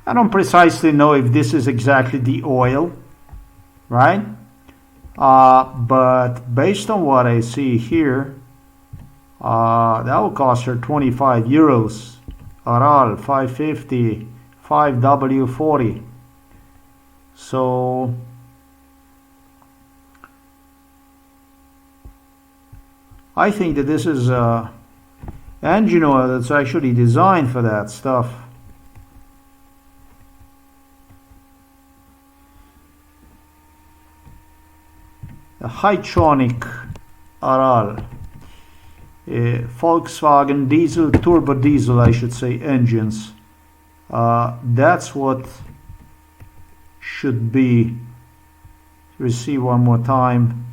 I don't precisely know if this is exactly the oil, right? But based on what I see here, that will cost her 25 euros. Aral 550, 5W40. So I think that this is engine oil that's actually designed for that stuff. A Hytronic Aral, Volkswagen diesel, turbo diesel I should say, engines. That's what should be. Receive one more time.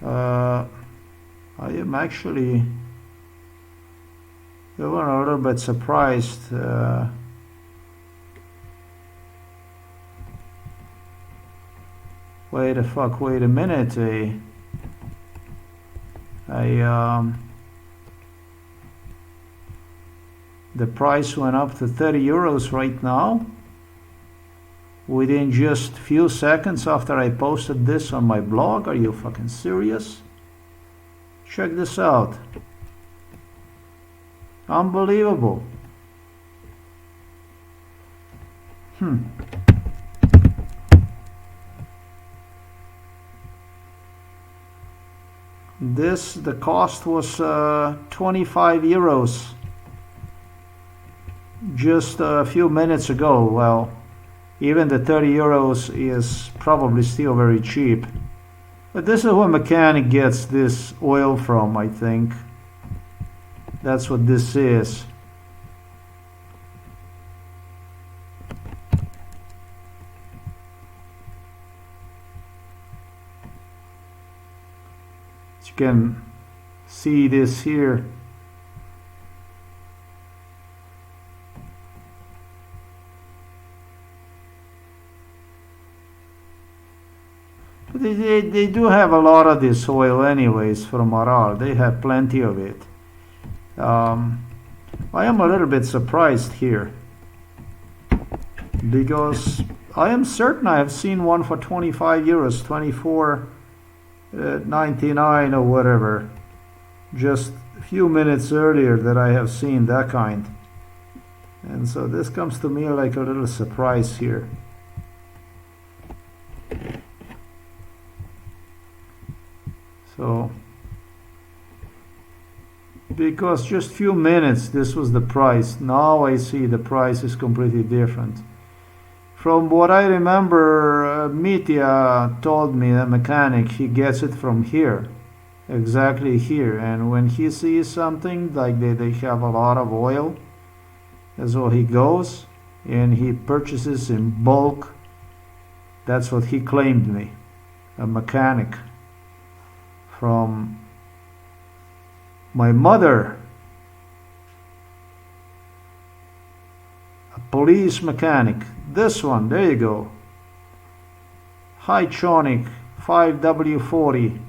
I am actually a little bit surprised. Wait a minute. The price went up to 30 euros right now within just few seconds after I posted this on my blog. Are you fucking serious? Check this out. Unbelievable. The cost was 25 euros just a few minutes ago. Well, even the 30 euros is probably still very cheap. But this is where mechanic gets this oil from, I think. That's what this is. You can see this here. They do have a lot of this oil anyways from Aral. They have plenty of it. I am a little bit surprised here because I am certain I have seen one for 25 euros, 24.99 or whatever, just a few minutes earlier that I have seen that kind. And so this comes to me like a little surprise here. So, because just few minutes this was the price, now I see the price is completely different. From what I remember, Mitya told me, the mechanic, he gets it from here, exactly here, and when he sees something like they have a lot of oil, so he goes and he purchases in bulk. That's what he claimed me, a mechanic. From my mother, a police mechanic. This one, there you go. Hytronic 5W40,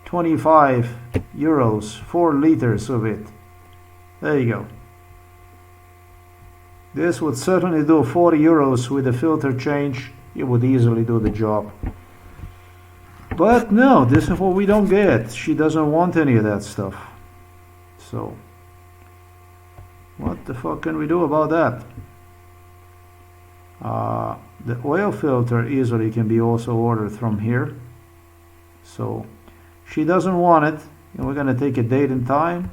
25 euros, 4 liters of it. There you go. This would certainly do 40 euros with a filter change. It would easily do the job. But no, this is what we don't get. She doesn't want any of that stuff. So, what the fuck can we do about that? The oil filter easily can be also ordered from here. So, she doesn't want it. And we're going to take a date and time.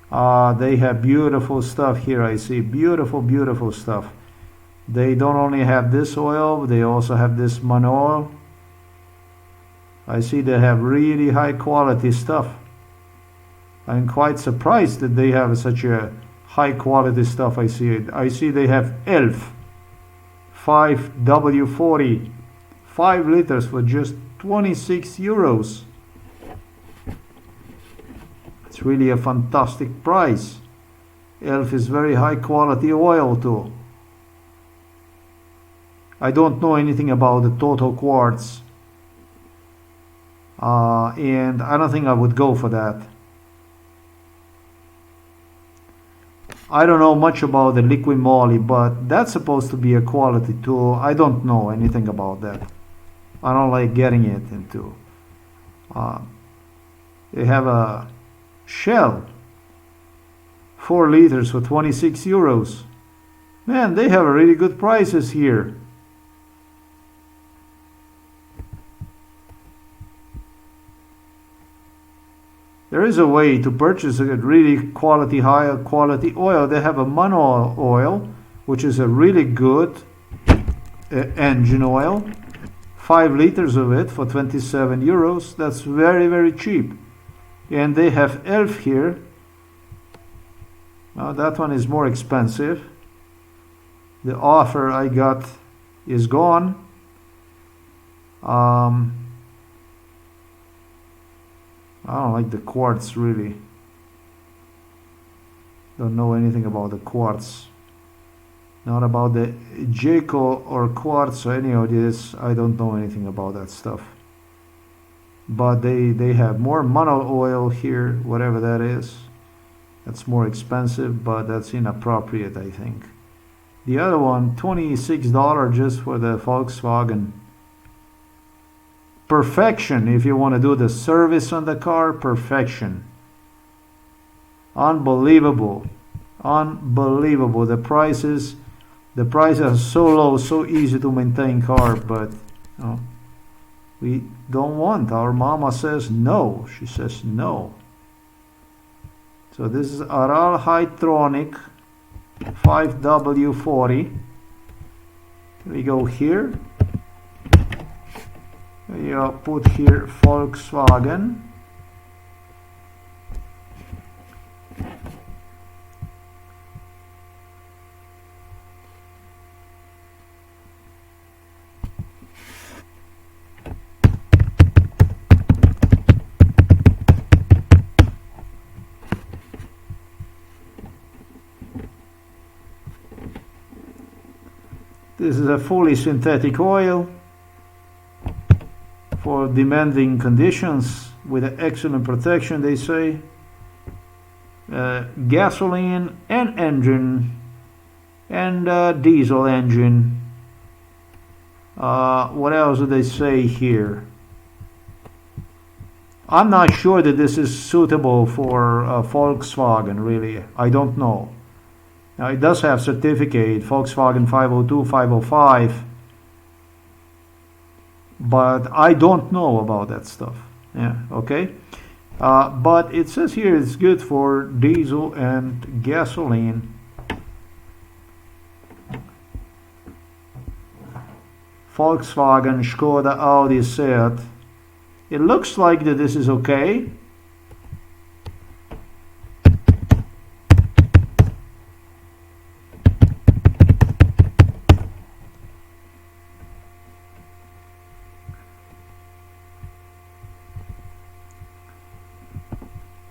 They have beautiful stuff here. I see beautiful, beautiful stuff. They don't only have this oil, but they also have this mono-oil. I see they have really high quality stuff. I'm quite surprised that they have such a high quality stuff. I see they have ELF 5W40, 5 liters for just 26 euros. It's really a fantastic price. ELF is very high quality oil too. I don't know anything about the Total Quartz. And I don't think I would go for that. I don't know much about the liquid moly, but that's supposed to be a quality tool. I don't know anything about that. I don't like getting it into. They have a Shell, 4 liters for 26 euros. Man, they have really good prices here. There is a way to purchase a really quality, high quality oil. They have a mono oil, which is a really good engine oil. 5 liters of it for 27 euros. That's very, very cheap. And they have ELF here. Now that one is more expensive. The offer I got is gone. I don't like the quartz really. Don't know anything about the quartz. Not about the Jayco or quartz or any of this. I don't know anything about that stuff. But they have more mono oil here, whatever that is. That's more expensive, but that's inappropriate, I think. The other one, $26 just for the Volkswagen Perfection. If you want to do the service on the car, Perfection. Unbelievable. Unbelievable. The prices are so low, so easy to maintain car, but we don't want. Our mama says no. She says no. So this is Aral Hytronic 5W40. We go here. You put here Volkswagen. This is a fully synthetic oil for demanding conditions with excellent protection, they say. Gasoline and engine and diesel engine. What else do they say here? I'm not sure that this is suitable for Volkswagen, really. I don't know. Now it does have certificate, Volkswagen 502, 505, but I don't know about that stuff. Yeah, okay. But it says here it's good for diesel and gasoline. Volkswagen, Skoda, Audi, Seat. It looks like that this is okay.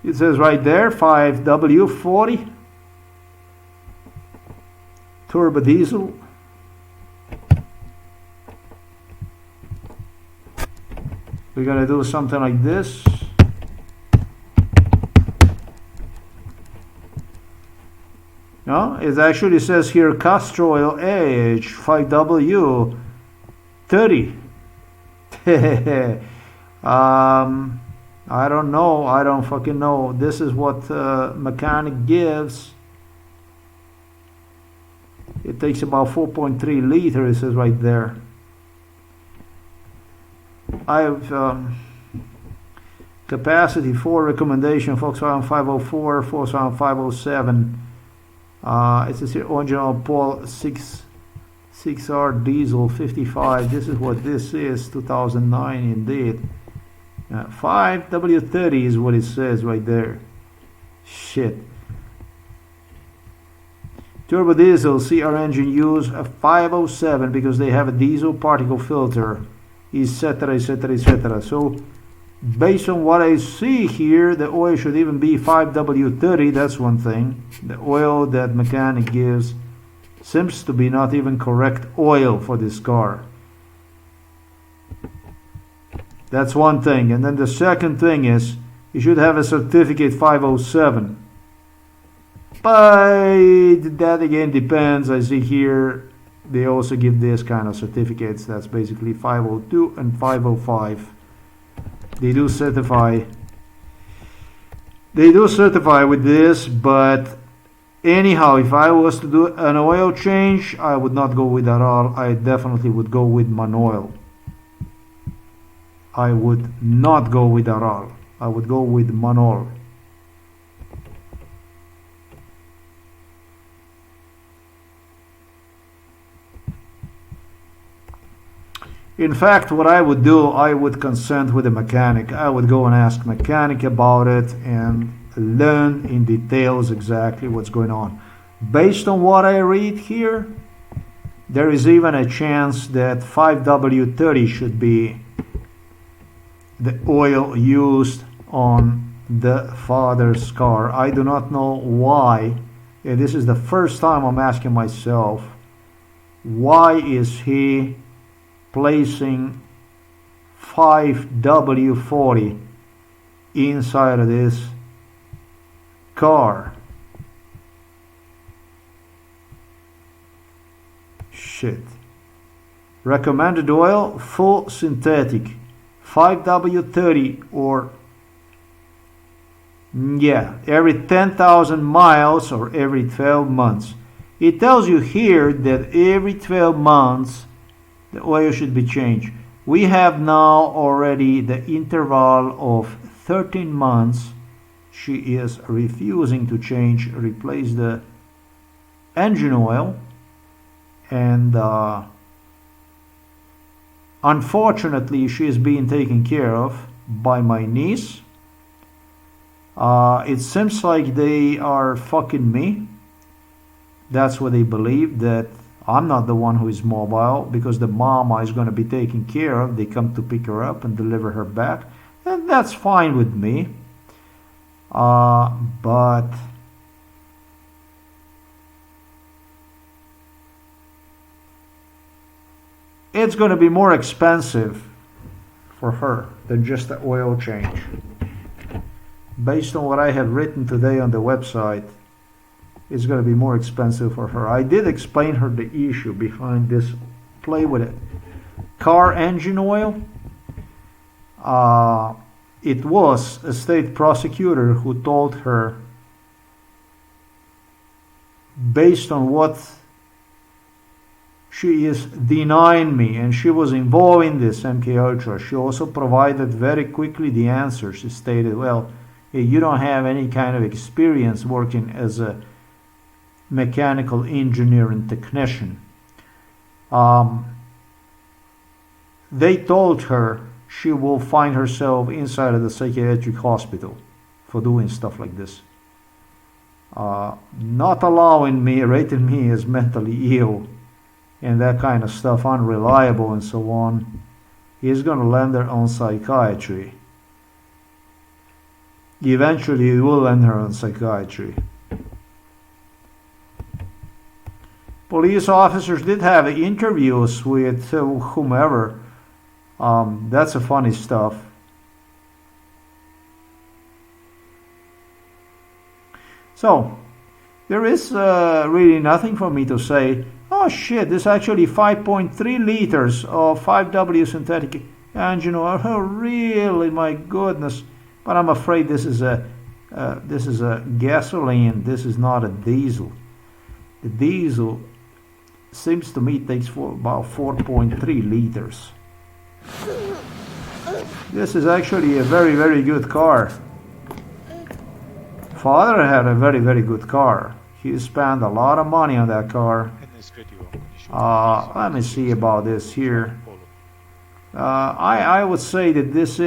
It says right there 5W40 turbo diesel. We're gonna do something like this. No, it actually says here Castrol Edge 5W30. I don't know. I don't fucking know. This is what mechanic gives. It takes about 4.3 liters. It says right there. I have capacity for recommendation Volkswagen 504, Volkswagen 507. It says here original Paul 6R diesel 55. This is what this is. 2009 indeed. 5W30 is what it says right there. Shit. Turbo diesel CR engine use a 507 because they have a diesel particle filter, etc, etc, etc. So based on what I see here, the oil should even be 5W30. That's one thing. The oil that mechanic gives seems to be not even correct oil for this car. That's one thing. And then the second thing is you should have a certificate 507. But that again depends. I see here they also give this kind of certificates. That's basically 502 and 505. They do certify with this, but anyhow, if I was to do an oil change, I would not go with Aral. I definitely would go with Manoil. I would not go with Aral. I would go with Manol. In fact, what I would do, I would consult with a mechanic. I would go and ask mechanic about it and learn in details exactly what's going on. Based on what I read here, there is even a chance that 5W30 should be the oil used on the father's car. I do not know why. This is the first time I'm asking myself, why is he placing 5W40 inside of this car? Shit. Recommended oil, full synthetic, 5W30, or yeah, every 10,000 miles or every 12 months. It tells you here that every 12 months the oil should be changed. We have now already the interval of 13 months. She is refusing to replace the engine oil, and unfortunately she is being taken care of by my niece. It seems like they are fucking me. That's what they believe, that I'm not the one who is mobile, because the mama is going to be taken care of. They come to pick her up and deliver her back, and that's fine with me. But it's going to be more expensive for her than just the oil change. Based on what I have written today on the website, it's going to be more expensive for her. I did explain her the issue behind this play with it. Car engine oil. It was a state prosecutor who told her, based on what she is denying me, and she was involved in this MK Ultra. She also provided very quickly the answer. She stated, well, you don't have any kind of experience working as a mechanical engineer and technician. They told her she will find herself inside of the psychiatric hospital for doing stuff like this. Not allowing me, rating me as mentally ill and that kind of stuff, unreliable and so on, is going to land her on psychiatry. Eventually it will land her on psychiatry. Police officers did have interviews with whomever. That's a funny stuff. So, there is really nothing for me to say, oh shit, this is actually 5.3 liters of 5W synthetic engine oil. Oh really, my goodness. But I'm afraid this is a gasoline. This is not a diesel. The diesel seems to me takes about 4.3 liters. This is actually a very, very good car. Father had a very, very good car. He spent a lot of money on that car. Let me see about this here. I would say that this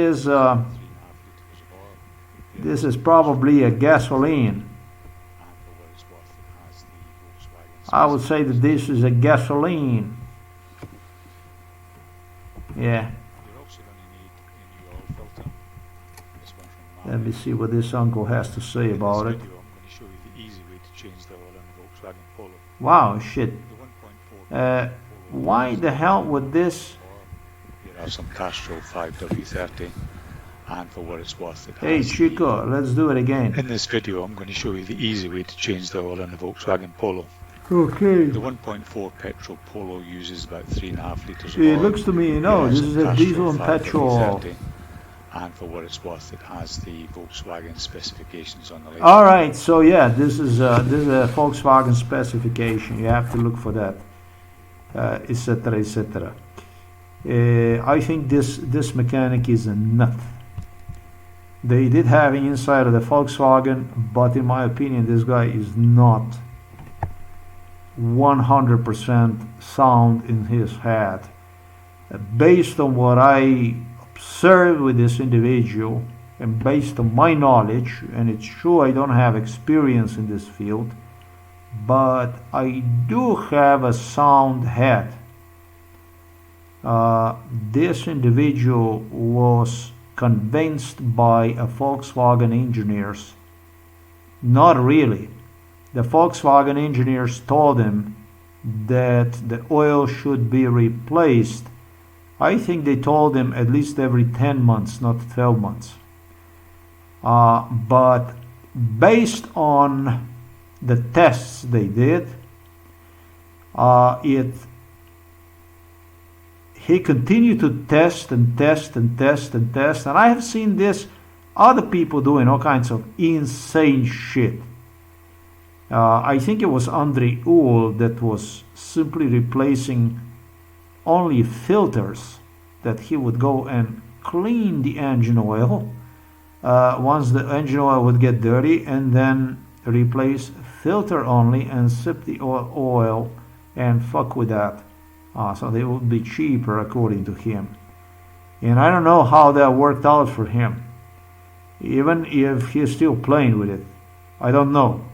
is probably a gasoline. I would say that this is a gasoline. Yeah. Let me see what this uncle has to say about it. Wow, shit. Why the hell would this... Here are some Castrol 5W30 and for what it's worth, it Hey has Chico, let's do it again. In this video, I'm going to show you the easy way to change the oil in a Volkswagen Polo. Okay. The 1.4 petrol Polo uses about 3.5 litres of It oil. looks to me, this is a diesel and petrol. And for what it's worth, it has the Volkswagen specifications on the label. All right, so yeah, this is a Volkswagen specification. You have to look for that, etc., etc. I think this mechanic is a nut. They did have inside of the Volkswagen, but in my opinion, this guy is not 100% sound in his head. Based on what I observed with this individual, and based on my knowledge, and it's true I don't have experience in this field, but I do have a sound head. This individual was convinced by a Volkswagen engineers. Not really. The Volkswagen engineers told him that the oil should be replaced. I think they told him at least every 10 months, not 12 months. But based on the tests they did, he continued to test and test and test and test, and I have seen this other people doing all kinds of insane shit. I think it was Andre Uhl that was simply replacing only filters, that he would go and clean the engine oil once the engine oil would get dirty, and then replace filter only and sip the oil and fuck with that. So they would be cheaper according to him. And I don't know how that worked out for him, even if he's still playing with it. I don't know.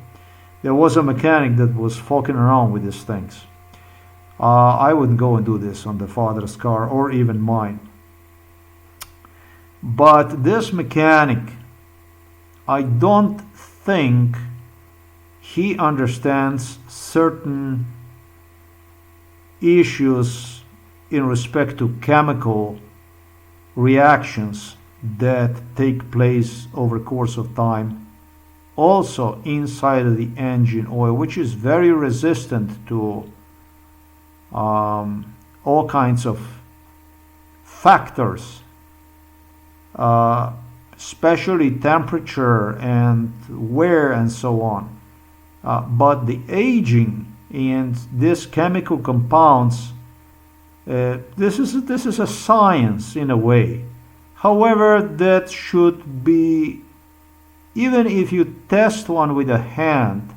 There was a mechanic that was fucking around with these things. I wouldn't go and do this on the father's car or even mine. But this mechanic, I don't think he understands certain issues in respect to chemical reactions that take place over the course of time, also inside of the engine oil, which is very resistant to all kinds of factors, especially temperature and wear and so on. But the aging and these chemical compounds, this is a science in a way. However, that should be, even if you test one with a hand,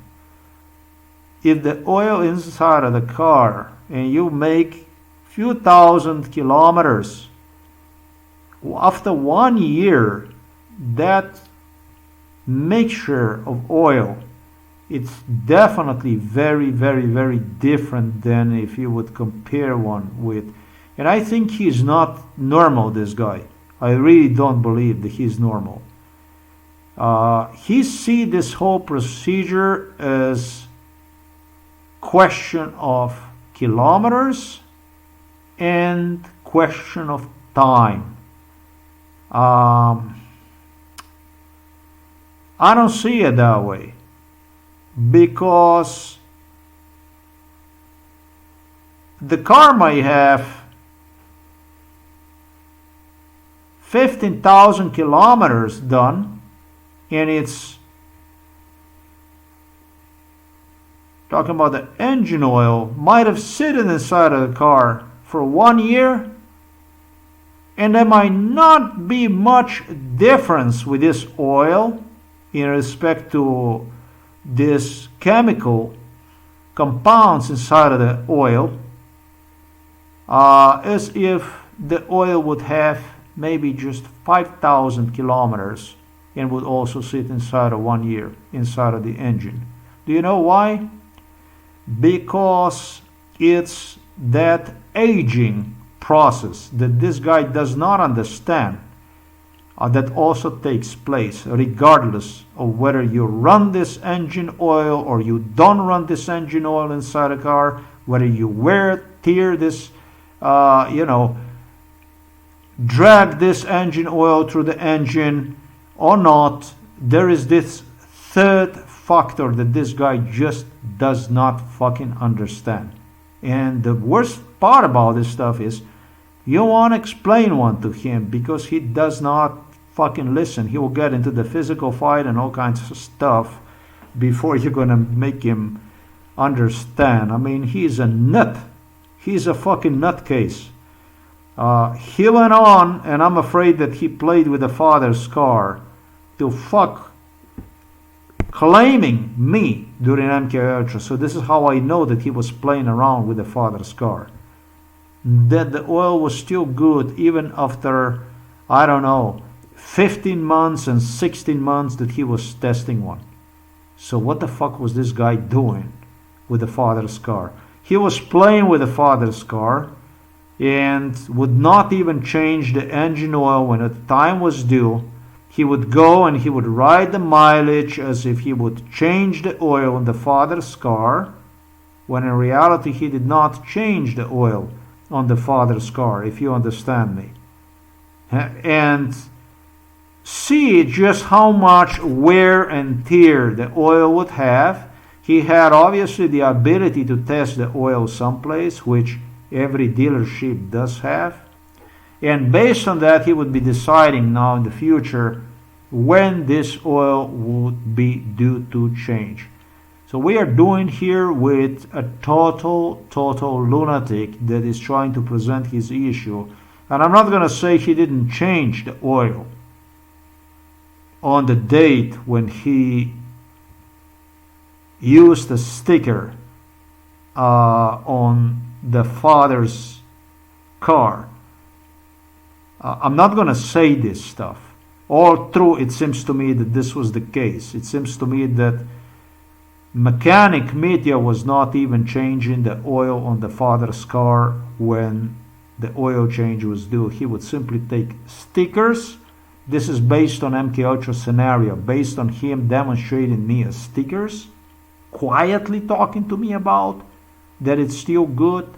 if the oil inside of the car and you make few thousand kilometers, after 1 year, that mixture of oil, it's definitely very, very, very different than if you would compare one with. And I think he's not normal, this guy. I really don't believe that he's normal. He sees this whole procedure as question of kilometers and question of time. I don't see it that way, because the car might have 15,000 kilometers done, and it's talking about the engine oil might have sitting inside of the car for 1 year, and there might not be much difference with this oil in respect to this chemical compounds inside of the oil, as if the oil would have maybe just 5,000 kilometers and would also sit inside of 1 year inside of the engine. Do you know why? Because it's that aging process that this guy does not understand, that also takes place regardless of whether you run this engine oil or you don't run this engine oil inside a car, whether you wear, tear this, drag this engine oil through the engine or not, there is this third factor that this guy just does not fucking understand. And the worst part about this stuff is you want to explain one to him because he does not fucking listen. He will get into the physical fight and all kinds of stuff before you're going to make him understand. I mean, he's a nut. He's a fucking nutcase. He went on, and I'm afraid that he played with the father's car to fuck claiming me during MK Ultra. So this is how I know that he was playing around with the father's car. That the oil was still good even after, I don't know, 15 months and 16 months that he was testing one. So what the fuck was this guy doing with the father's car? He was playing with the father's car and would not even change the engine oil when the time was due. He would go and he would ride the mileage as if he would change the oil in the father's car, when in reality he did not change the oil on the father's car, if you understand me. And see just how much wear and tear the oil would have. He had obviously the ability to test the oil someplace, which every dealership does have. And based on that, he would be deciding now in the future when this oil would be due to change. So we are doing here with a total lunatic that is trying to present his issue. And I'm not going to say he didn't change the oil on the date when he used a sticker on the father's car. I'm not going to say this stuff. All through, it seems to me that this was the case. It seems to me that mechanic Mitya was not even changing the oil on the father's car when the oil change was due. He would simply take stickers. This is based on MK Ultra scenario, based on him demonstrating me as stickers, quietly talking to me about that it's still good,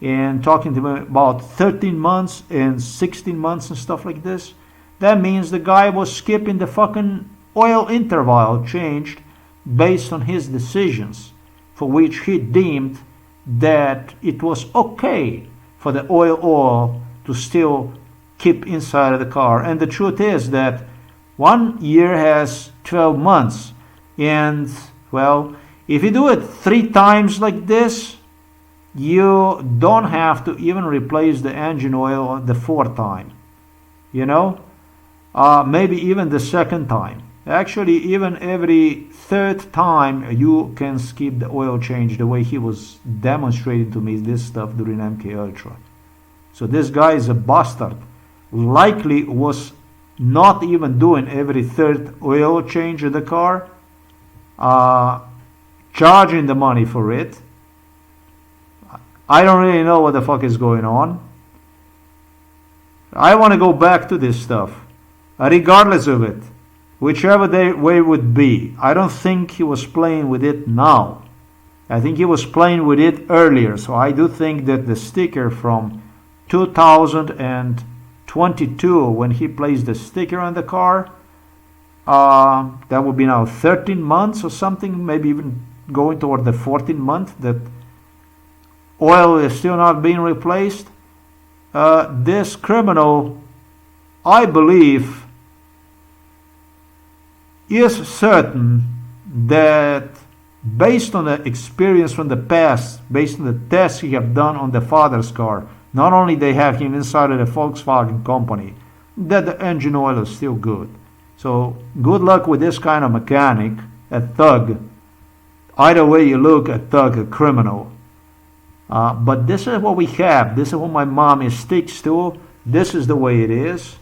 and talking to me about 13 months and 16 months and stuff like this. That means the guy was skipping the fucking oil interval changed based on his decisions, for which he deemed that it was okay for the oil to still keep inside of the car. And the truth is that 1 year has 12 months. And, well, if you do it 3 times like this, you don't have to even replace the engine oil the 4th time. You know? Maybe even the 2nd time. Actually, even every 3rd time, you can skip the oil change the way he was demonstrating to me this stuff during MK Ultra. So this guy is a bastard. Likely was not even doing every 3rd oil change in the car, charging the money for it. I don't really know what the fuck is going on. I want to go back to this stuff. Regardless of it, whichever way it would be, I don't think he was playing with it now. I think he was playing with it earlier. So I do think that the sticker from 2022, when he placed the sticker on the car, that would be now 13 months or something, maybe even going toward the 14th month that oil is still not being replaced. This criminal, I believe, is certain that based on the experience from the past, based on the tests he have done on the father's car, not only they have him inside of the Volkswagen company, that the engine oil is still good. So good luck with this kind of mechanic, a thug. Either way you look, a thug, a criminal. But this is what we have. This is what my mom sticks to. This is the way it is.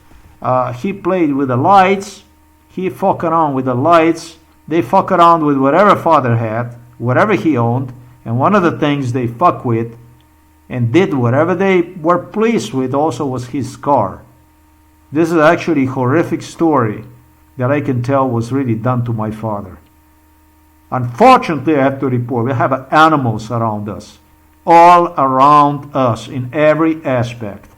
He played with the lights. He fuck around with the lights. They fuck around with whatever father had, whatever he owned. And one of the things they fuck with and did whatever they were pleased with also was his car. This is actually a horrific story that I can tell was really done to my father. Unfortunately, I have to report, we have animals around us. All around us in every aspect.